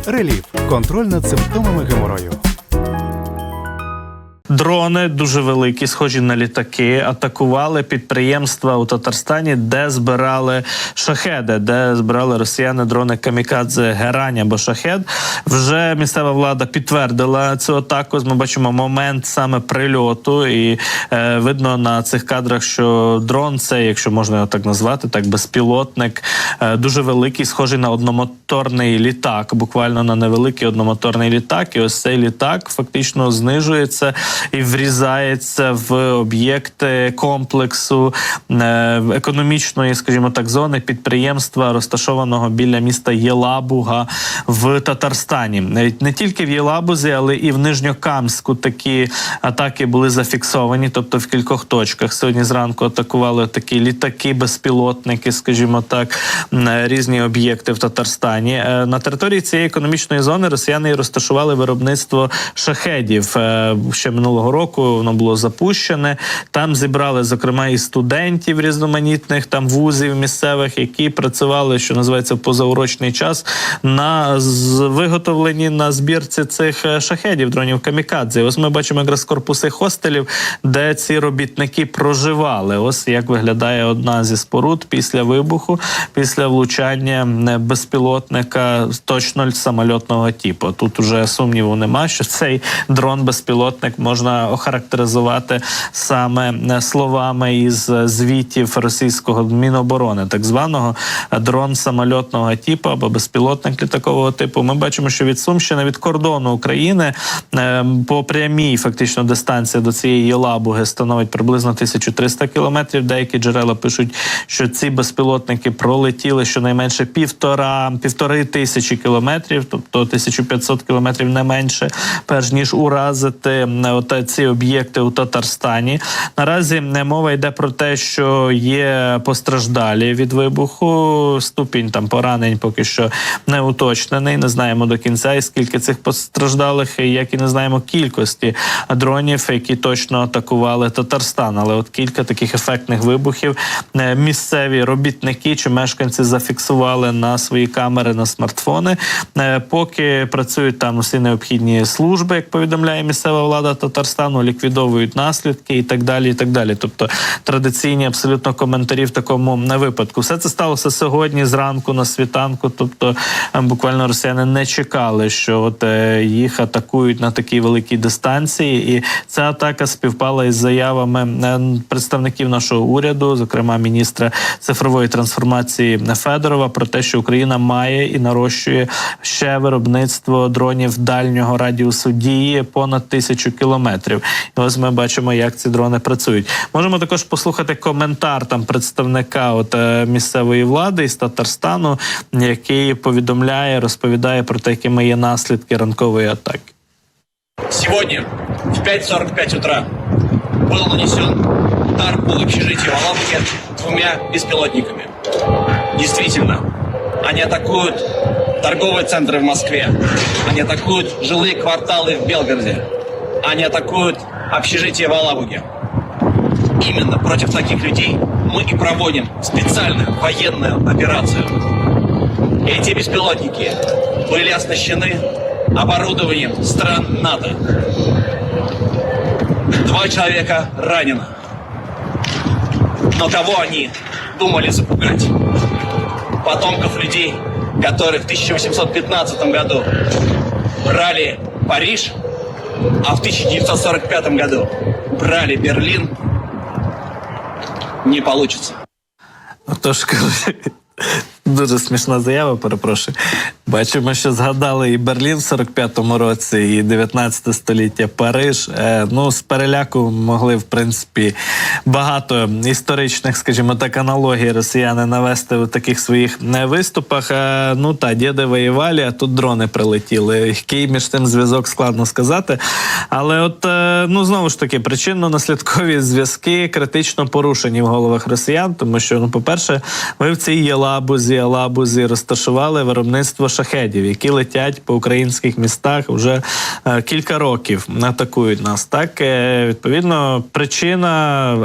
Реліф. Контроль над симптомами геморою. Дрони дуже великі, схожі на літаки, атакували підприємства у Татарстані, де збирали шахеди, де збирали росіяни дрони камікадзе Герань або Шахед. Вже місцева влада підтвердила цю атаку. Ми бачимо момент саме прильоту, і видно на цих кадрах, що дрон, це, якщо можна його так назвати, так безпілотник, дуже великий, схожий на одномоторний літак, буквально на невеликий одномоторний літак. І ось цей літак фактично знижується і врізається в об'єкти комплексу економічної, скажімо так, зони підприємства, розташованого біля міста Єлабуга в Татарстані. Не тільки в Єлабузі, але і в Нижньокамську такі атаки були зафіксовані, тобто в кількох точках. Сьогодні зранку атакували такі літаки, безпілотники, скажімо так, різні об'єкти в Татарстані. На території цієї економічної зони росіяни розташували виробництво шахедів. Ще минулого року воно було запущене. Там зібрали, зокрема, і студентів різноманітних, там вузів місцевих, які працювали, що називається, в позаурочний час на виготовленні, на збірці цих шахедів, дронів камікадзе. Ось ми бачимо якраз корпуси хостелів, де ці робітники проживали. Ось як виглядає одна зі споруд після вибуху, після влучання безпілотника точно самольотного типу. Тут уже сумніву нема, що цей дрон-безпілотник можна охарактеризувати саме словами із звітів російського Міноборони, так званого дрон самольотного типу або безпілотник літакового типу. Ми бачимо, що від Сумщини, від кордону України по прямій фактично дистанція до цієї Єлабуги становить приблизно 1300 кілометрів. Деякі джерела пишуть, що ці безпілотники пролетіли щонайменше півтори тисячі кілометрів, тобто 1500 кілометрів не менше, перш ніж уразити ці об'єкти у Татарстані. Наразі мова йде про те, що є постраждалі від вибуху. Ступінь там поранень поки що не уточнений. Не знаємо до кінця, і скільки цих постраждалих, як і не знаємо кількості дронів, які точно атакували Татарстан. Але от кілька таких ефектних вибухів місцеві робітники чи мешканці зафіксували на свої камери, на смартфони. Поки працюють там усі необхідні служби, як повідомляє місцева влада Татарстану, ліквідовують наслідки і так далі, і так далі. Тобто традиційні абсолютно коментарі в такому випадку. Все це сталося сьогодні зранку на світанку, тобто буквально росіяни не чекали, що от їх атакують на такій великій дистанції, і ця атака співпала із заявами представників нашого уряду, зокрема міністра цифрової трансформації Федорова, про те, що Україна має і нарощує ще виробництво дронів дальнього радіусу дії понад 1000 кілометрів. І ось ми бачимо, як ці дрони працюють. Можемо також послухати коментар там представника місцевої влади із Татарстану, який повідомляє, розповідає про те, якими є наслідки ранкової атаки. Сегодня в 5:45 утра был нанесен удар по общежитию в Алабуге двумя беспилотниками. Действительно, они атакуют торговые центры в Москве, они атакуют жилые кварталы в Белгороде, они атакуют общежитие в Алабуге. Именно против таких людей мы и проводим специальную военную операцию. Эти беспилотники были оснащены оборудованием стран НАТО. 2 человека ранено. Но кого они думали запугать? Потомков людей, которые в 1815 году брали Париж, а в 1945 году брали Берлин, не получится. Тож, дуже смішна заява, перепрошую. Бачимо, що згадали і Берлін в 45-му році, і 19 століття Париж. З переляку могли, в принципі, багато історичних, скажімо так, аналогій росіяни навести у таких своїх виступах. Діди воювали, а тут дрони прилетіли. Який між тим зв'язок, складно сказати. Але знову ж таки, причинно-наслідкові зв'язки критично порушені в головах росіян, тому що, по-перше, ви в цій Єлабузі Алабузі, Алабузі розташували виробництво шахедів, які летять по українських містах вже кілька років, атакують нас. Так, відповідно, причина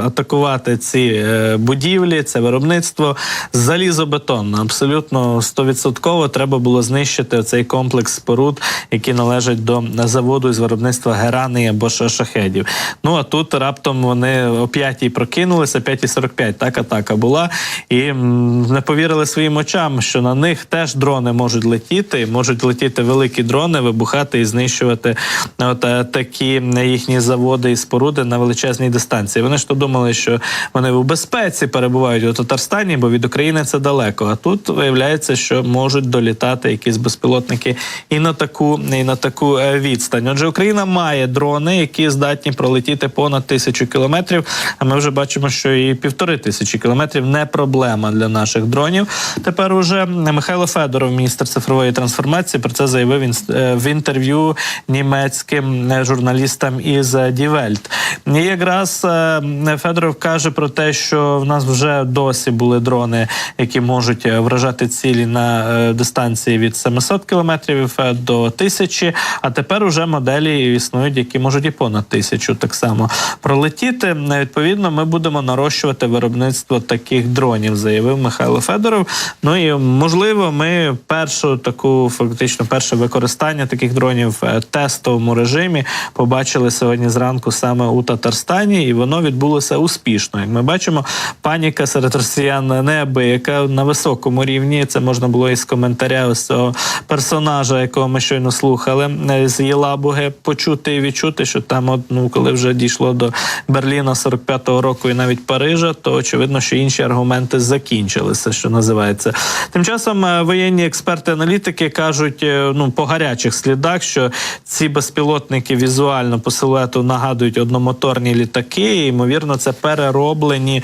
атакувати ці будівлі, це виробництво залізобетонне. Абсолютно 100% треба було знищити цей комплекс споруд, які належать до заводу із виробництва гераней або шахедів. Ну, а тут раптом вони о 5-й прокинулися, 5:45, так атака була, і не повірили своїм очам, що на них теж дрони можуть летіти великі дрони, вибухати і знищувати такі їхні заводи і споруди на величезній дистанції. Вони ж то думали, що вони у безпеці перебувають у Татарстані, бо від України це далеко. А тут виявляється, що можуть долітати якісь безпілотники і на таку відстань. Отже, Україна має дрони, які здатні пролетіти понад 1000 кілометрів, а ми вже бачимо, що і 1500 кілометрів не проблема для наших дронів. Тепер уже Михайло Федоров, міністр цифрової трансформації, про це заявив в інтерв'ю німецьким журналістам із Die Welt. І якраз Федоров каже про те, що в нас вже досі були дрони, які можуть вражати цілі на дистанції від 700 кілометрів до 1000, а тепер уже моделі існують, які можуть і понад 1000 так само пролетіти. Відповідно, ми будемо нарощувати виробництво таких дронів, заявив Михайло Федоров. Ну і, можливо, ми перше використання таких дронів в тестовому режимі побачили сьогодні зранку саме у Татарстані, і воно відбулося успішно. Як ми бачимо, паніка серед росіян неабияка на високому рівні. Це можна було із коментаря ось цього персонажа, якого ми щойно слухали, з Єлабуги, почути і відчути, що там, коли вже дійшло до Берліна 45-го року і навіть Парижа, то очевидно, що інші аргументи закінчилися, що називається. Тим часом воєнні експерти-аналітики кажуть, по гарячих слідах, що ці безпілотники візуально по силуету нагадують одномоторні літаки, і, ймовірно, це перероблені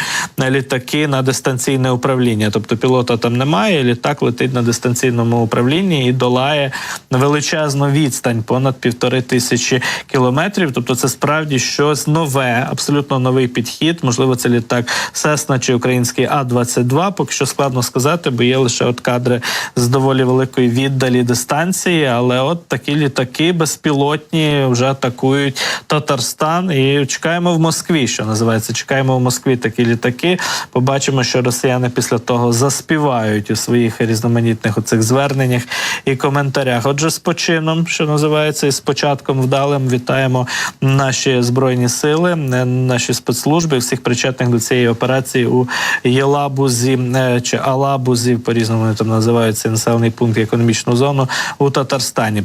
літаки на дистанційне управління. Тобто пілота там немає, літак летить на дистанційному управлінні і долає величезну відстань, понад 1500 кілометрів. Тобто це справді щось нове, абсолютно новий підхід. Можливо, це літак Cessna чи український А-22, поки що складно сказати, бо є лише кадри з доволі великої віддалі дистанції, але такі літаки безпілотні вже атакують Татарстан, і чекаємо в Москві, що називається, чекаємо в Москві такі літаки. Побачимо, що росіяни після того заспівають у своїх різноманітних оцих зверненнях і коментарях. Отже, з почином, що називається, і з початком вдалим вітаємо наші Збройні сили, наші спецслужби, всіх причетних до цієї операції у Єлабузі чи Алабузі, по-різному вони там називаються, населений пункт, економічну зону у Татарстані.